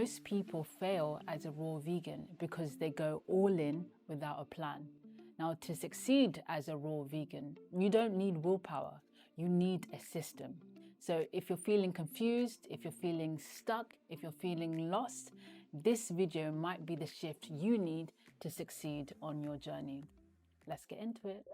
Most people fail as a raw vegan because they go all in without a plan. Now, to succeed as a raw vegan, you don't need willpower, you need a system. So if you're feeling confused, if you're feeling stuck, if you're feeling lost, this video might be the shift you need to succeed on your journey. Let's get into it.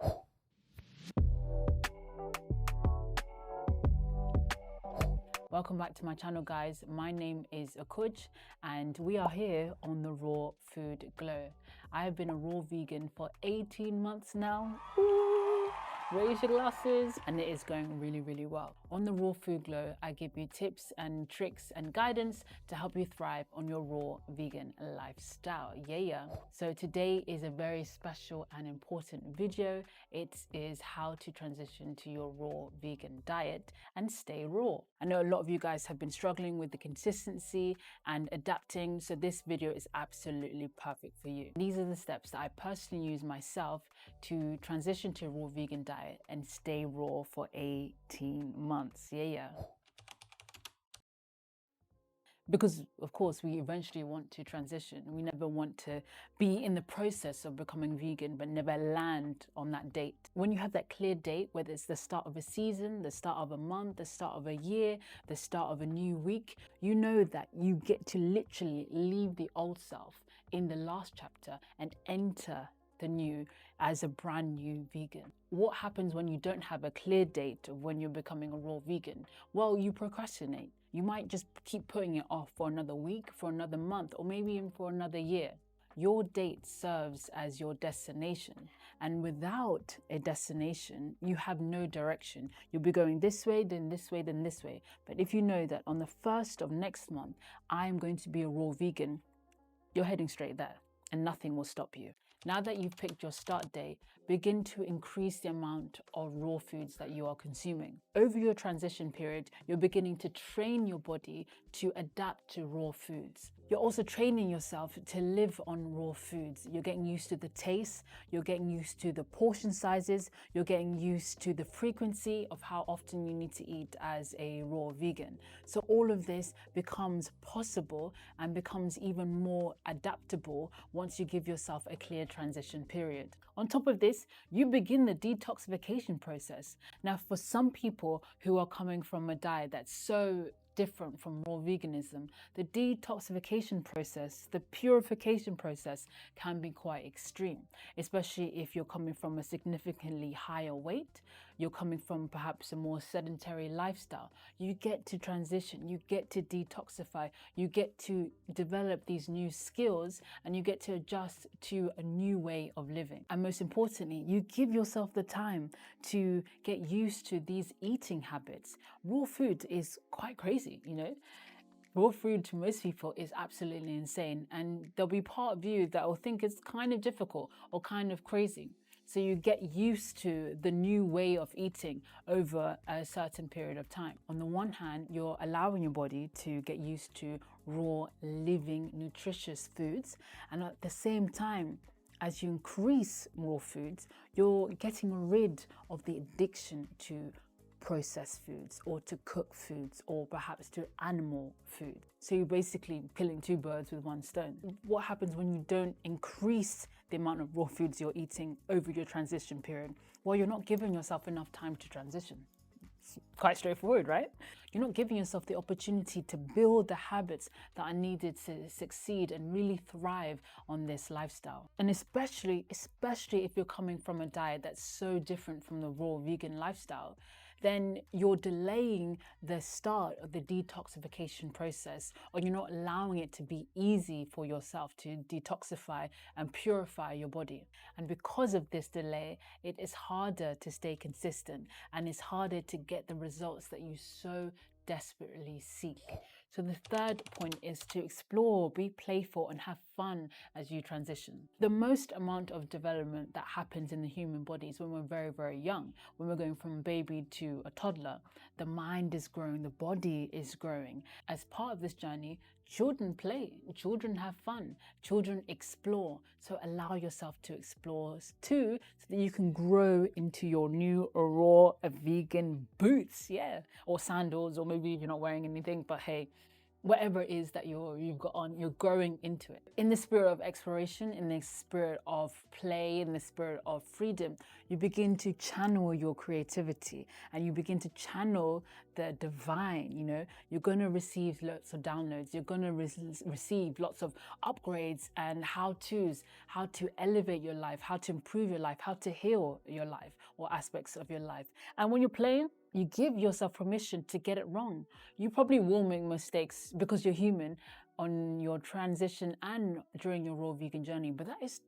Welcome back to my channel, guys. My name is Akuj and we are here on the Raw Food Glow. I have been a raw vegan for 18 months now. Ooh, raise your glasses, and it is going really well. On the Raw Food Glow, I give you tips and tricks and guidance to help you thrive on your raw vegan lifestyle. Yeah. So today is a very special and important video. It is how to transition to your raw vegan diet and stay raw. I know a lot of you guys have been struggling with the consistency and adapting, so this video is absolutely perfect for you. These are the steps that I personally use myself to transition to a raw vegan diet and stay raw for 18 months. Yeah. Because of course we eventually want to transition. We never want to be in the process of becoming vegan but never land on that date. When you have that clear date, whether it's the start of a season, the start of a month, the start of a year, the start of a new week, you know that you get to literally leave the old self in the last chapter and enter the new as a brand new vegan. What happens when you don't have a clear date of when you're becoming a raw vegan? Well, you procrastinate. You might just keep putting it off for another week, for another month, or maybe even for another year. Your date serves as your destination. And without a destination, you have no direction. You'll be going this way, then this way, then this way. But if you know that on the 1st of next month, I'm going to be a raw vegan, you're heading straight there and nothing will stop you. Now that you've picked your start date, begin to increase the amount of raw foods that you are consuming. Over your transition period, you're beginning to train your body to adapt to raw foods. You're also training yourself to live on raw foods. You're getting used to the taste, you're getting used to the portion sizes, you're getting used to the frequency of how often you need to eat as a raw vegan. So all of this becomes possible and becomes even more adaptable once you give yourself a clear transition period. On top of this, you begin the detoxification process. Now, for some people who are coming from a diet that's so different from raw veganism, the detoxification process, the purification process can be quite extreme, especially if you're coming from a significantly higher weight, you're coming from perhaps a more sedentary lifestyle. You get to transition, you get to detoxify, you get to develop these new skills, and you get to adjust to a new way of living. And most importantly, you give yourself the time to get used to these eating habits. Raw food is quite crazy, you know. Raw food to most people is absolutely insane, and there'll be part of you that will think it's kind of difficult or kind of crazy. So you get used to the new way of eating over a certain period of time. On the one hand, you're allowing your body to get used to raw, living, nutritious foods, and at the same time, as you increase raw foods, you're getting rid of the addiction to processed foods or to cooked foods or perhaps to animal food. So you're basically killing two birds with one stone. What happens when you don't increase the amount of raw foods you're eating over your transition period? Well, you're not giving yourself enough time to transition. It's quite straightforward, right? You're not giving yourself the opportunity to build the habits that are needed to succeed and really thrive on this lifestyle. And especially if you're coming from a diet that's so different from the raw vegan lifestyle, then you're delaying the start of the detoxification process, or you're not allowing it to be easy for yourself to detoxify and purify your body. And because of this delay, it is harder to stay consistent and it's harder to get the results that you so desperately seek. So the third point is to explore, be playful, and have fun as you transition. The most amount of development that happens in the human body is when we're very young, when we're going from a baby to a toddler. The mind is growing, the body is growing. As part of this journey, children play, children have fun, children explore. So allow yourself to explore too, so that you can grow into your new raw vegan boots, or sandals, or maybe you're not wearing anything, but hey, whatever it is that you've got on, you're growing into it. In the spirit of exploration, in the spirit of play, in the spirit of freedom, you begin to channel your creativity and you begin to channel the divine. You know, you're going to receive lots of downloads, you're going to receive lots of upgrades and how-tos, how to elevate your life, how to improve your life, how to heal your life or aspects of your life. And when you're playing, you give yourself permission to get it wrong. You probably will make mistakes because you're human on your transition and during your raw vegan journey, but that is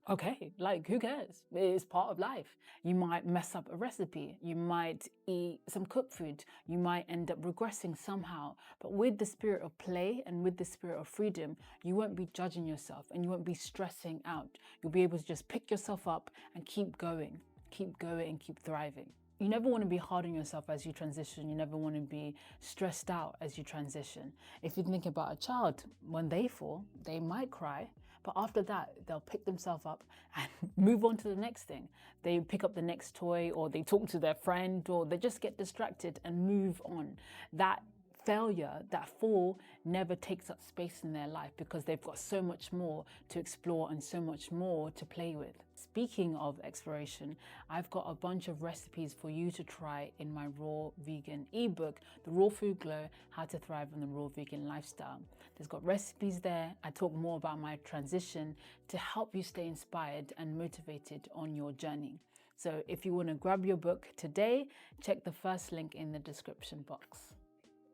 okay. Like, who cares? It's part of life. You might mess up a recipe. You might eat some cooked food. You might end up regressing somehow. But with the spirit of play and with the spirit of freedom, you won't be judging yourself and you won't be stressing out. You'll be able to just pick yourself up and keep going and keep thriving. You never want to be hard on yourself as you transition. You never want to be stressed out as you transition. If you think about a child, when they fall, they might cry, but after that, they'll pick themselves up and move on to the next thing. They pick up the next toy, or they talk to their friend, or they just get distracted and move on. That failure, that fall, never takes up space in their life because they've got so much more to explore and so much more to play with. Speaking of exploration, I've got a bunch of recipes for you to try in my raw vegan ebook, The Raw Food Glow: How to Thrive on the Raw Vegan Lifestyle. There's got recipes there. I talk more about my transition to help you stay inspired and motivated on your journey. So if you want to grab your book today, check the first link in the description box.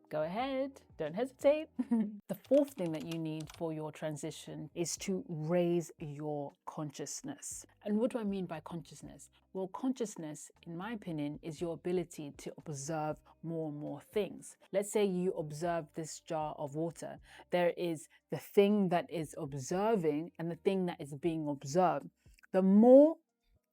Go ahead, don't hesitate. The fourth thing that you need for your transition is to raise your consciousness. And what do I mean by consciousness? Well, consciousness, in my opinion, is your ability to observe more and more things. Let's say you observe this jar of water. There is the thing that is observing and the thing that is being observed. The more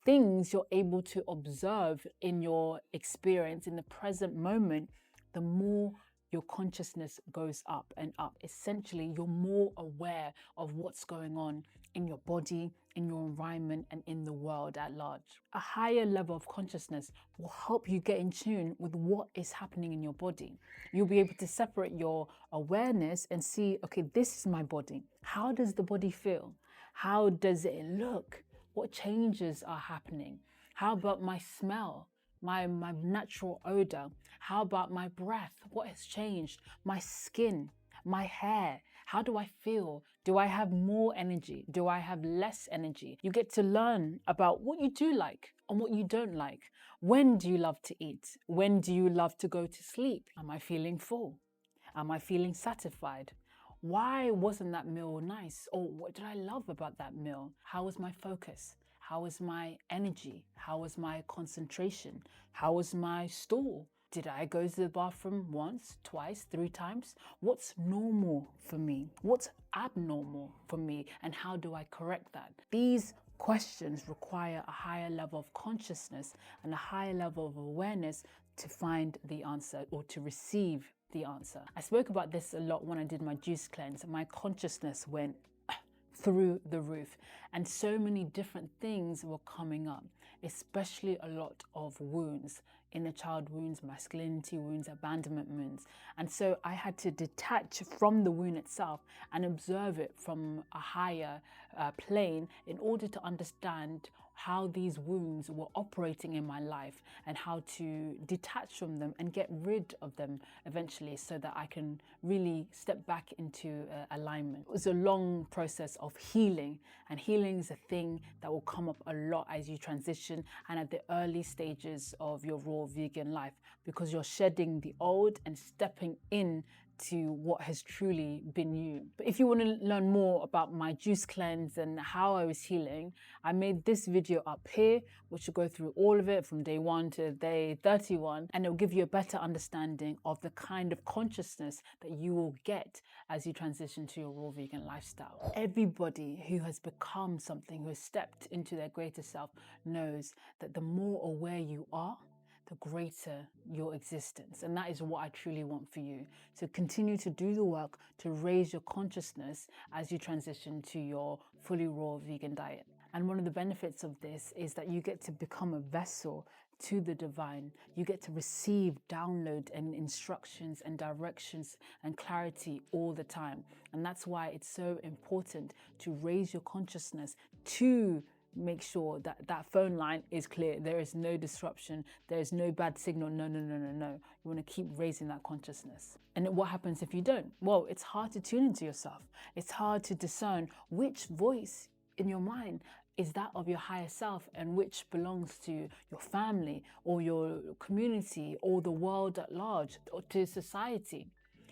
things you're able to observe in your experience in the present moment, the more your consciousness goes up and up. Essentially, you're more aware of what's going on in your body, in your environment, and in the world at large. A higher level of consciousness will help you get in tune with what is happening in your body. You'll be able to separate your awareness and see, okay, this is my body. How does the body feel? How does it look? What changes are happening? How about my smell? My natural odor? How about my breath? What has changed? My skin, my hair, how do I feel? Do I have more energy? Do I have less energy? You get to learn about what you do like and what you don't like. When do you love to eat? When do you love to go to sleep? Am I feeling full? Am I feeling satisfied? Why wasn't that meal nice? Or what did I love about that meal? How was my focus? How was my energy? How was my concentration? How was my stool? Did I go to the bathroom once, twice, 3 times? What's normal for me? What's abnormal for me? And how do I correct that? These questions require a higher level of consciousness and a higher level of awareness to find the answer or to receive the answer. I spoke about this a lot when I did my juice cleanse. My consciousness went through the roof and so many different things were coming up, especially a lot of wounds, inner child wounds, masculinity wounds, abandonment wounds. And so I had to detach from the wound itself and observe it from a higher plane in order to understand how these wounds were operating in my life and how to detach from them and get rid of them eventually so that I can really step back into alignment. It was a long process of healing, and healing is a thing that will come up a lot as you transition and at the early stages of your raw vegan life, because you're shedding the old and stepping in to what has truly been you. But if you want to learn more about my juice cleanse and how I was healing, I made this video up here, which will go through all of it from day 1 to day 31, and it'll give you a better understanding of the kind of consciousness that you will get as you transition to your raw vegan lifestyle. Everybody who has become something, who has stepped into their greater self, knows that the more aware you are, the greater your existence. And that is what I truly want for you. So continue to do the work to raise your consciousness as you transition to your fully raw vegan diet. And one of the benefits of this is that you get to become a vessel to the divine. You get to receive download and instructions and directions and clarity all the time. And that's why it's so important to raise your consciousness to make sure that that phone line is clear. There is no disruption. There is no bad signal. No, no, no, no, no. You want to keep raising that consciousness. And what happens if you don't? Well, it's hard to tune into yourself. It's hard to discern which voice in your mind is that of your higher self and which belongs to your family or your community or the world at large or to society.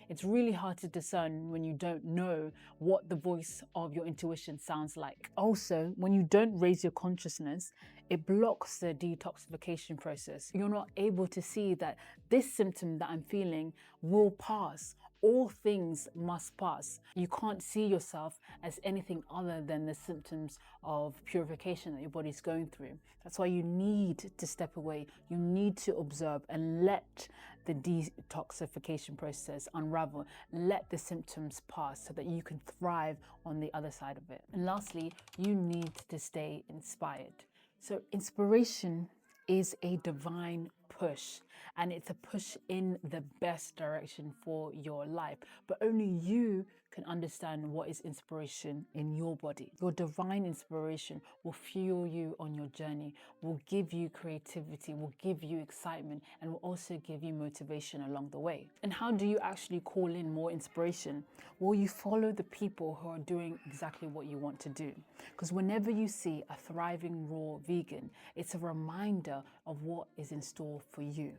It's really hard to discern when you don't know what the voice of your intuition sounds like. Also, when you don't raise your consciousness, it blocks the detoxification process. You're not able to see that this symptom that I'm feeling will pass. All things must pass. You can't see yourself as anything other than the symptoms of purification that your body's going through. That's why you need to step away. You need to observe and let the detoxification process unravel. Let the symptoms pass so that you can thrive on the other side of it. And lastly, you need to stay inspired. So inspiration is a divine push, and it's a push in the best direction for your life. But only you can understand what is inspiration in your body. Your divine inspiration will fuel you on your journey, will give you creativity, will give you excitement, and will also give you motivation along the way. And how do you actually call in more inspiration? Well, you follow the people who are doing exactly what you want to do. Because whenever you see a thriving raw vegan, it's a reminder of what is in store for you.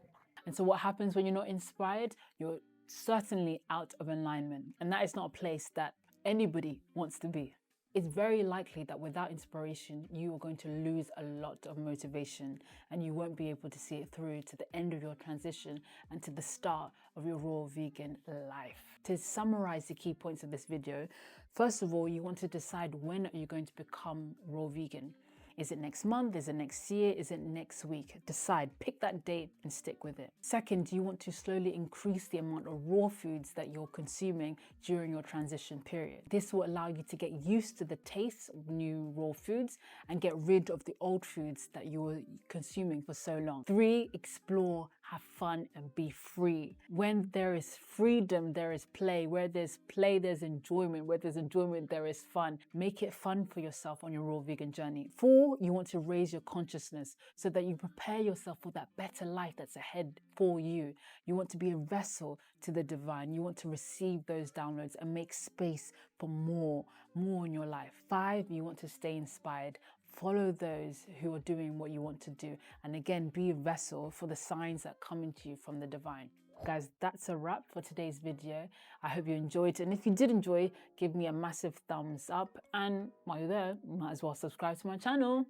And so what happens when you're not inspired? You're certainly out of alignment. And that is not a place that anybody wants to be. It's very likely that without inspiration, you are going to lose a lot of motivation and you won't be able to see it through to the end of your transition and to the start of your raw vegan life. To summarize the key points of this video, first of all, you want to decide when are you going to become raw vegan. Is it next month? Is it next year? Is it next week? Decide, pick that date and stick with it. Second, you want to slowly increase the amount of raw foods that you're consuming during your transition period. This will allow you to get used to the taste of new raw foods and get rid of the old foods that you were consuming for so long. 3, explore, have fun and be free. When there is freedom, there is play. Where there's play, there's enjoyment. Where there's enjoyment, there is fun. Make it fun for yourself on your raw vegan journey. 4, you want to raise your consciousness so that you prepare yourself for that better life that's ahead for you. You want to be a vessel to the divine. You want to receive those downloads and make space for more in your life. 5, you want to stay inspired. Follow those who are doing what you want to do. And again, be a vessel for the signs that come into you from the divine. Guys, that's a wrap for today's video. I hope you enjoyed it. And if you did enjoy, give me a massive thumbs up. And while you're there, you might as well subscribe to my channel.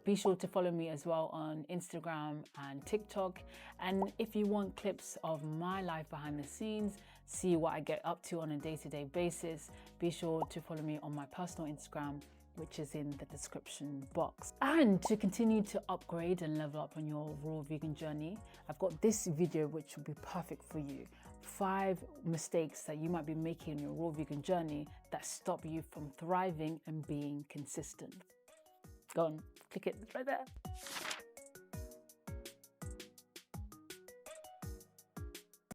Be sure to follow me as well on Instagram and TikTok. And if you want clips of my life behind the scenes, see what I get up to on a day-to-day basis, be sure to follow me on my personal Instagram, which is in the description box. And to continue to upgrade and level up on your raw vegan journey, I've got this video which will be perfect for you. 5 mistakes that you might be making on your raw vegan journey that stop you from thriving and being consistent. Go on, click it, it's right there.